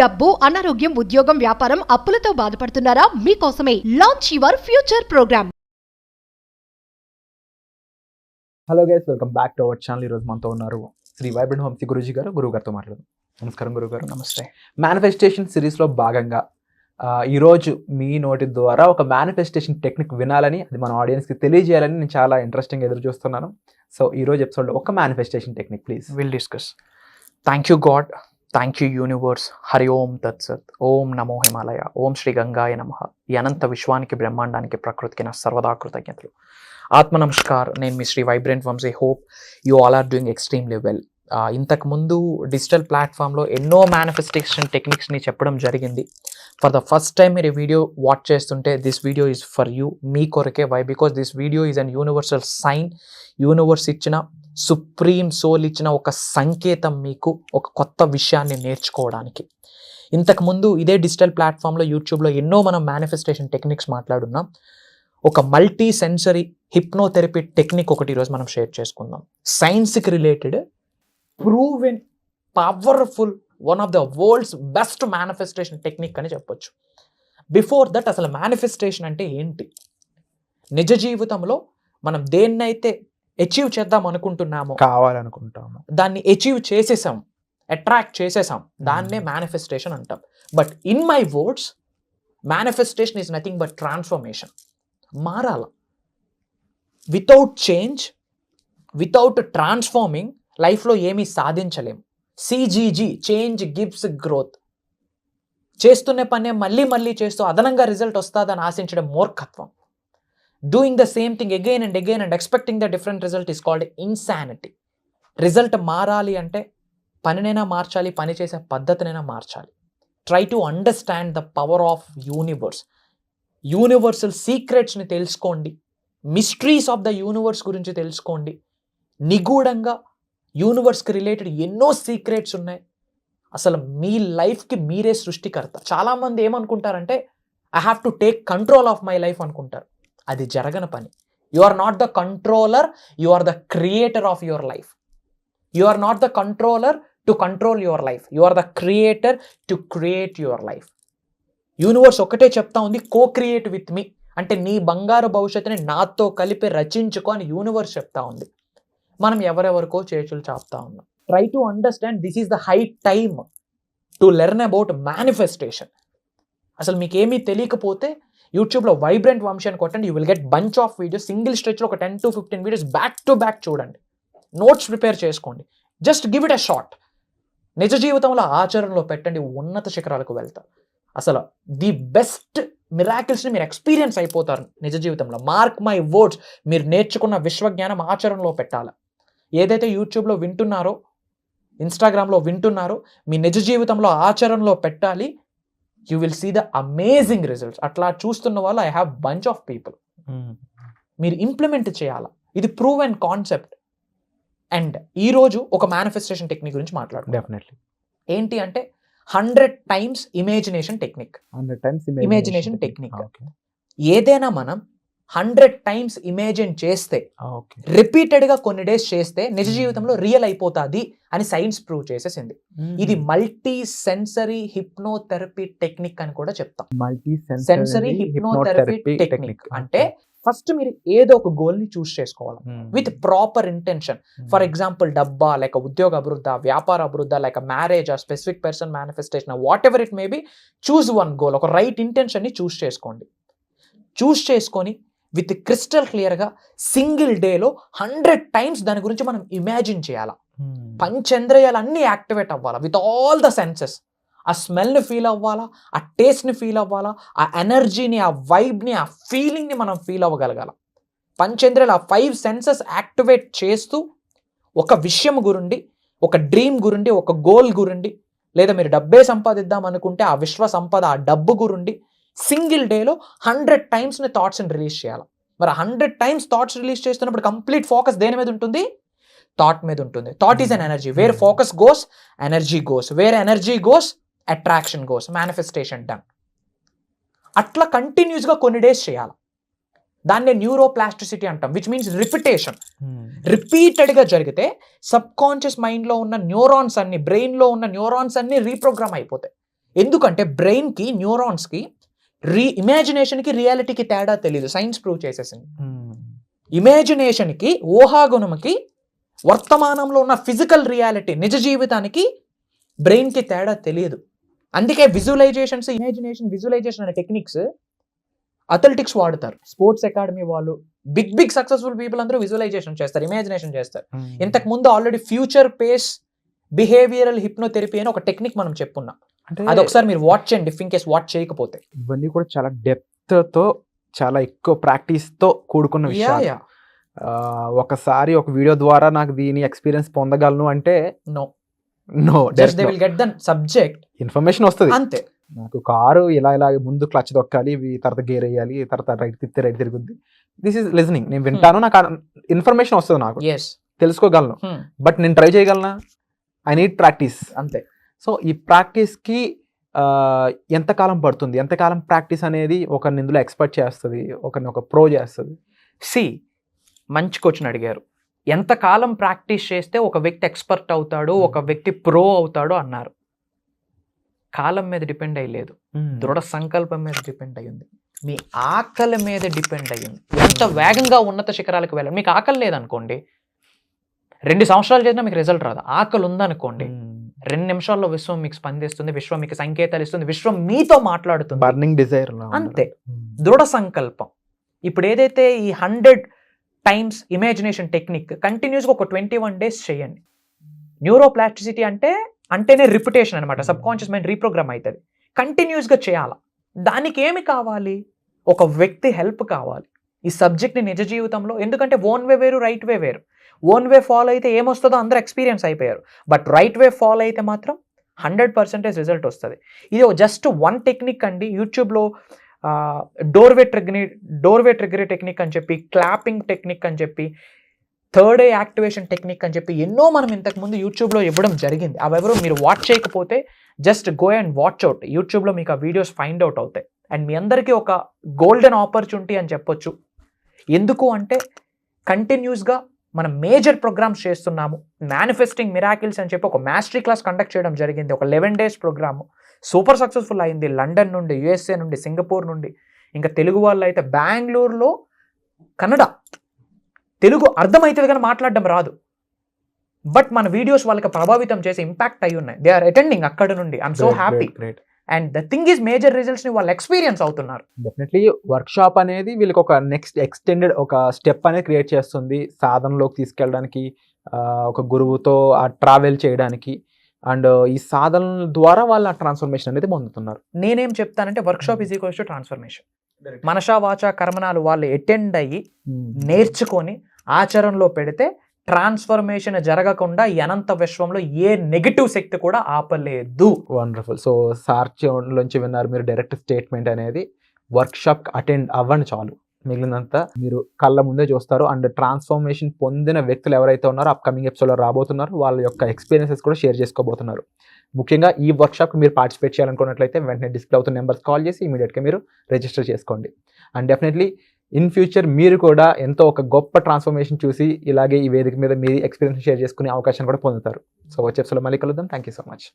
డబ్బు, అనారోగ్యం, ఉద్యోగం, వ్యాపారం, అప్పులతో బాధపడుతున్నారా? మీకోసమే launch your future programme. Hello guys, welcome back to our channel. ఈరోజు మనతో ఉన్నారు శ్రీ వైబ్రెంట్ వంశీ గురూజీ గారు. గురుగారితో మాట్లాడదాం. నమస్కారం గురుగారు. నమస్తే. మేనిఫెస్టేషన్ సిరీస్లో భాగంగా ఈరోజు మీ నోటి ద్వారా ఒక మేనిఫెస్టేషన్ టెక్నిక్ వినాలని, అది మన ఆడియన్స్కి తెలియజేయాలని నేను చాలా ఇంట్రెస్టింగ్ ఎదురు చూస్తున్నాను. సో ఈరోజు ఎపిసోడ్లో ఒక manifestation technique please. Will discuss. Thank you God, thank you universe. Hari Om తత్సత్. ఓం నమో హిమాలయ. ఓం శ్రీ గంగాయ నమః. ఈ అనంత విశ్వానికి, బ్రహ్మాండానికి, ప్రకృతికి నా సర్వదా కృతజ్ఞతలు. ఆత్మ నమస్కార్. నేను మీ Sri vibrant Vamshi. Hope you all are doing extremely well. ఇంతకుముందు డిజిటల్ ప్లాట్ఫామ్లో ఎన్నో మేనిఫెస్టేషన్ టెక్నిక్స్ని చెప్పడం జరిగింది. ఫర్ ద ఫస్ట్ టైం మీరు ఈ వీడియో వాచ్ చేస్తుంటే this video is for you, మీ కొరకే. Why? Because this video is an universal sign. Universe ఇచ్చిన, సుప్రీం సోల్ ఇచ్చిన ఒక సంకేతం మీకు ఒక కొత్త విషయాన్ని నేర్చుకోవడానికి. ఇంతకుముందు ఇదే డిజిటల్ ప్లాట్ఫామ్లో, యూట్యూబ్లో ఎన్నో మనం మేనిఫెస్టేషన్ టెక్నిక్స్ మాట్లాడున్నాం. ఒక మల్టీ సెన్సరీ హిప్నోథెరపీ టెక్నిక్ ఒకటి ఈరోజు మనం షేర్ చేసుకుందాం. సైన్స్కి related, proven, powerful, one of the world's best manifestation technique అని చెప్పొచ్చు. బిఫోర్ దట్, అసలు మేనిఫెస్టేషన్ అంటే ఏంటి? నిజ జీవితంలో మనం దేన్నైతే అచీవ్ చేద్దాం అనుకుంటున్నామో, కావాలనుకుంటాము, దాన్ని అచీవ్ చేసేసాం, అట్రాక్ట్ చేసేసాం, దాన్నే మేనిఫెస్టేషన్ అంటాం. But in my words, manifestation is nothing but transformation. మారాల. వితౌట్ చేంజ్, వితౌట్ ట్రాన్స్ఫార్మింగ్ లైఫ్లో ఏమీ సాధించలేం. సిజీజీ, చేంజ్ గివ్స్ గ్రోత్. చేస్తున్న పనే మళ్ళీ మళ్ళీ చేస్తూ అదనంగా రిజల్ట్ వస్తుందని ఆశించడం మూర్ఖత్వం. Doing the same thing again and again and expecting the different result is called insanity. Result మారాలి అంటే పనినైనా మార్చాలి, పని చేసే పద్ధతినైనా మార్చాలి. Try to understand the power of universe. Universal సీక్రెట్స్ని తెలుసుకోండి. మిస్టరీస్ ఆఫ్ ద యూనివర్స్ గురించి తెలుసుకోండి. నిగూఢంగా యూనివర్స్కి రిలేటెడ్ ఎన్నో సీక్రెట్స్ ఉన్నాయి. అసలు మీ లైఫ్కి మీరే సృష్టికర్త. చాలామంది ఏమనుకుంటారంటే, I have to take control of my life అనుకుంటారు. అది జరగని పని. You are not the controller, you are the creator of your life. You are not the controller to control your life. You are the creator to create your life. Universe ఒకటే చెప్తా ఉంది, కో create with me. అంటే నీ బంగారు భవిష్యత్తుని నాతో కలిపి రచించుకో అని యూనివర్స్ చెప్తా ఉంది. మనం ఎవరెవరికో చేతులు చాపుతా ఉన్నాం. Try to understand this is the high time to learn about manifestation. అసలు మీకు ఏమీ తెలియకపోతే యూట్యూబ్లో వైబ్రెంట్ వంశీ అని కొట్టండి. You will get bunch of videos. Single స్ట్రెచ్లో ఒక 10 to 15 videos back to back చూడండి. నోట్స్ ప్రిపేర్ చేసుకోండి. Just give it a shot. నిజ జీవితంలో ఆచరణలో పెట్టండి, ఉన్నత శిఖరాలకు వెళ్తారు. అసలు ది బెస్ట్ మిరాకిల్స్ని మీరు ఎక్స్పీరియన్స్ అయిపోతారు నిజ జీవితంలో. Mark my words. మీరు నేర్చుకున్న విశ్వజ్ఞానం ఆచరణలో పెట్టాలి. ఏదైతే యూట్యూబ్లో వింటున్నారో, ఇన్స్టాగ్రామ్లో వింటున్నారో, మీ నిజ జీవితంలో ఆచరణలో పెట్టాలి. You will see the amazing results. అట్లా చూస్తున్న వాళ్ళు I have bunch of people. మీరు ఇంప్లిమెంట్ చేయాలి. ఇది ప్రూవ్ అండ్ కాన్సెప్ట్. అండ్ ఈరోజు ఒక మేనిఫెస్టేషన్ టెక్నిక్ గురించి మాట్లాడుకుందాం. డెఫినెట్లీ. ఏంటి అంటే 100 times imagination technique. 100 times imagination technique. ఏదైనా మనం 100 times ఇమాజిన్ చేస్తే, రిపీటెడ్గా కొన్ని డేస్ చేస్తే నిజ జీవితంలో రియల్ అయిపోతుంది అని సైన్స్ ప్రూవ్ చేసేసింది. ఇది మల్టీ సెన్సరీ హిప్నోథెరపీ టెక్నిక్ అని కూడా చెప్తాం. మల్టీ సెన్సరీ హిప్నోథెరపీ టెక్నిక్ అంటే ఫస్ట్ మీరు ఏదో ఒక గోల్ని చూస్ చేసుకోవాలి with proper intention. For example, డబ్బా, లేక ఉద్యోగ అభివృద్ధి, వ్యాపార అభివృద్ధి, లేక marriage, specific person manifestation, what ever it may be, choose one goal. ఒక రైట్ ఇంటెన్షన్ని చూస్ చేసుకోండి. చూస్ చేసుకొని విత్ క్రిస్టల్ క్లియర్గా సింగిల్ డేలో 100 times దాని గురించి మనం ఇమాజిన్ చేయాలా. పంచేంద్రియాలు అన్నీ యాక్టివేట్ అవ్వాలా విత్ ఆల్ ద సెన్సెస్. ఆ స్మెల్ని ఫీల్ అవ్వాలా, ఆ టేస్ట్ని ఫీల్ అవ్వాలా, ఆ ఎనర్జీని, ఆ వైబ్ని, ఆ ఫీలింగ్ని మనం ఫీల్ అవ్వగలగాల. పంచేంద్రియాలు, ఆ 5 senses యాక్టివేట్ చేస్తూ ఒక విషయం గురించి, ఒక డ్రీమ్ గురించి, ఒక గోల్ గురించి, లేదా మీరు డబ్బే సంపాదిద్దాం అనుకుంటే ఆ విశ్వ సంపద, ఆ డబ్బు గురించి సింగిల్ డేలో 100 times థాట్స్ని రిలీజ్ చేయాలి. మరి 100 times థాట్స్ రిలీజ్ చేస్తున్నప్పుడు కంప్లీట్ ఫోకస్ దేని మీద ఉంటుంది? థాట్ మీద ఉంటుంది. Thought is an energy. Where focus goes, energy goes. Where energy goes, attraction goes. Manifestation done. అట్లా కంటిన్యూస్గా కొన్ని డేస్ చేయాలి. దాన్నే న్యూరోప్లాస్టిసిటీ అంటాం, విచ్ మీన్స్ రిపిటేషన్. రిపీటెడ్గా జరిగితే సబ్ కాన్షియస్ మైండ్లో ఉన్న న్యూరాన్స్ అన్ని, బ్రెయిన్లో ఉన్న న్యూరాన్స్ అన్ని రీప్రోగ్రామ్ అయిపోతాయి. ఎందుకంటే బ్రెయిన్కి, న్యూరాన్స్కి ఇమాజినేషన్కి, రియాలిటీకి తేడా తెలియదు. సైన్స్ ప్రూవ్ చేసేసింది. ఇమాజినేషన్కి, ఊహాగుణంకి, వర్తమానంలో ఉన్న ఫిజికల్ రియాలిటీ, నిజ జీవితానికి బ్రెయిన్కి తేడా తెలియదు. అందుకే విజువలైజేషన్స్, ఇమాజినేషన్, విజువలైజేషన్ అనే టెక్నిక్స్ అథ్లెటిక్స్ వాడతారు. స్పోర్ట్స్ అకాడమీ వాళ్ళు, బిగ్ సక్సెస్ఫుల్ పీపుల్ అందరూ విజువలైజేషన్ చేస్తారు, ఇమాజినేషన్ చేస్తారు. ఇంతకు ముందు already future pace behavioural hypnotherapy అని ఒక టెక్నిక్ మనం చెప్పున్నాం. అది ఒకసారి మీరు వాచ్ చేయండి, ఇఫ్ ఇన్ కేస్ వాచ్ చేయకపోతే. ఇవన్నీ కూడా చాలా డెప్త్ తో, చాలా ఎక్కువ ప్రాక్టీస్ తో కూడుకున్న విషయాలు. ఒకసారి ఒక వీడియో ద్వారా నాకు దీని ఎక్స్పీరియన్స్ పొందగలను అంటే no, just they will get the subject, information వస్తుంది అంతే. నాకు కారు ఇలా ముందు క్లచ్ దొక్కాలి, తర్వాత గేర్ వేయాలి, తర్వాత రైట్ తిప్పితే రైట్ తిరుగుద్ది. This is listening. నేను వింటాను, నాకు ఇన్ఫర్మేషన్ వస్తుంది, నాకు తెలుసుకోగలను. బట్ నేను ట్రై చేయగలనా? ఐ నీడ్ ప్రాక్టీస్, అంతే. సో ఈ ప్రాక్టీస్కి ఎంతకాలం పడుతుంది? ఎంతకాలం ప్రాక్టీస్ అనేది ఒకరిని ఇందులో ఎక్స్పర్ట్ చేస్తుంది, ఒకరిని ఒక ప్రో చేస్తుంది? మంచి క్వశ్చన్ అడిగారు. ఎంతకాలం ప్రాక్టీస్ చేస్తే ఒక వ్యక్తి ఎక్స్పర్ట్ అవుతాడు, ఒక వ్యక్తి ప్రో అవుతాడు అన్నారు. కాలం మీద డిపెండ్ అయ్యలేదు, దృఢ సంకల్పం మీద డిపెండ్ అయ్యింది, మీ ఆకలి మీద డిపెండ్ అయ్యింది. ఎంత వేగంగా ఉన్నత శిఖరాలకు వెళ్ళాలి. మీకు ఆకలి లేదనుకోండి, 2 సంవత్సరాలు చేసినా మీకు రిజల్ట్ రాదు. ఆకలి ఉందనుకోండి, 2 నిమిషాల్లో విశ్వం మీకు స్పందిస్తుంది, విశ్వం మీకు సంకేతాలు ఇస్తుంది, విశ్వం మీతో మాట్లాడుతుంది. బర్నింగ్ డిజైర్, అంతే. దృఢ సంకల్పం. ఇప్పుడు ఏదైతే ఈ 100 టైమ్స్ ఇమాజినేషన్ టెక్నిక్ కంటిన్యూస్గా ఒక 21 days చేయండి. న్యూరోప్లాస్టిసిటీ అంటేనే రిపిటేషన్ అనమాట. సబ్ కాన్షియస్ మైండ్ రీప్రోగ్రామ్ అవుతుంది. కంటిన్యూస్గా చేయాలి. దానికి ఏమి కావాలి? ఒక వ్యక్తి హెల్ప్ కావాలి ఈ సబ్జెక్ట్ని నిజ జీవితంలో. ఎందుకంటే ఓన్ వే వేరు, రైట్ వే వేరు. ఓన్ వే ఫాలో అయితే ఏమొస్తుందో అందరూ ఎక్స్పీరియన్స్ అయిపోయారు. బట్ రైట్ వే ఫాలో అయితే మాత్రం 100% రిజల్ట్ వస్తుంది. ఇది జస్ట్ 1 టెక్నిక్ అండి. యూట్యూబ్లో డోర్వే ట్రిగ్గర్ టెక్నిక్ అని చెప్పి, క్లాపింగ్ టెక్నిక్ అని చెప్పి, థర్డ్ ఐ యాక్టివేషన్ టెక్నిక్ అని చెప్పి ఎన్నో మనం ఇంతకుముందు యూట్యూబ్లో ఇవ్వడం జరిగింది. అవెవరో మీరు వాచ్ చేయకపోతే just go and watch out. యూట్యూబ్లో మీకు ఆ వీడియోస్ ఫైండ్ అవుట్ అవుతాయి. అండ్ మీ అందరికీ ఒక గోల్డెన్ ఆపర్చునిటీ అని చెప్పొచ్చు. ఎందుకు అంటే కంటిన్యూస్గా మనం మేజర్ ప్రోగ్రామ్స్ చేస్తున్నాము. మేనిఫెస్టింగ్ మిరాకిల్స్ అని చెప్పి ఒక మాస్టరీ క్లాస్ కండక్ట్ చేయడం జరిగింది. ఒక 11 days ప్రోగ్రాము సూపర్ సక్సెస్ఫుల్ అయింది. లండన్ నుండి, USA నుండి, సింగపూర్ నుండి, ఇంకా తెలుగు వాళ్ళు అయితే బెంగళూరులో, కన్నడ. తెలుగు అర్థమవుతుంది కానీ మాట్లాడడం రాదు. బట్ మన వీడియోస్ వాళ్ళకి ప్రభావితం చేసి ఇంపాక్ట్ అయి ఉన్నాయి. దే ఆర్ అటెండింగ్ అక్కడ నుండి. I'm so happy. And the thing is major results ని వాళ్ళు ఎక్స్పీరియన్స్ అవుతున్నారు. డెఫినెట్లీ వర్క్ షాప్ అనేది వీళ్ళకి ఒక నెక్స్ట్ ఎక్స్టెండెడ్ ఒక స్టెప్ అనేది క్రియేట్ చేస్తుంది, సాధనలోకి తీసుకెళ్ళడానికి, ఒక గురువుతో ఆ ట్రావెల్ చేయడానికి. అండ్ ఈ సాధనల ద్వారా వాళ్ళ ట్రాన్స్ఫర్మేషన్ అనేది పొందుతున్నారు. నేనేం చెప్తానంటే workshop is equals to transformation. మనసా వాచా కర్మనాలు వాళ్ళు అటెండ్ అయ్యి నేర్చుకొని ఆచరణలో పెడితే ట్రాన్స్ఫర్మేషన్ జరగకుండా అనంత విశ్వంలో ఏ నెగిటివ్ శక్తి కూడా ఆపలేదు. వండర్ఫుల్. సో సార్చి విన్నారు మీరు డైరెక్ట్ స్టేట్మెంట్ అనేది. వర్క్ షాప్ అటెండ్ అవ్వండి చాలు, మిగిలినంతా మీరు కళ్ళ ముందే చూస్తారు. అండ్ ట్రాన్స్ఫర్మేషన్ పొందిన వ్యక్తులు ఎవరైతే ఉన్నారో అప్కమింగ్ ఎపిసోడ్లో రాబోతున్నారు, వాళ్ళ యొక్క ఎక్స్పీరియన్సెస్ కూడా షేర్ చేసుకోబోతున్నారు. ముఖ్యంగా ఈ వర్క్షాప్కి మీరు పార్టిసిపేట్ చేయాలనుకున్నట్లయితే వెంటనే డిస్ప్లే అవుతున్న నెంబర్స్ కాల్ చేసి ఇమీడియట్గా మీరు రిజిస్టర్ చేసుకోండి. అండ్ డెఫినెట్లీ ఇన్ ఫ్యూచర్ మీరు కూడా ఎంతో ఒక గొప్ప ట్రాన్స్ఫర్మేషన్ చూసి ఇలాగే ఈ వేదిక మీద మీ ఎక్స్పీరియన్స్ షేర్ చేసుకునే అవకాశం కూడా పొందుతారు. సో వచ్చే ఎపిసోడ్లో మళ్ళీ కలుద్దాం. Thank you so much.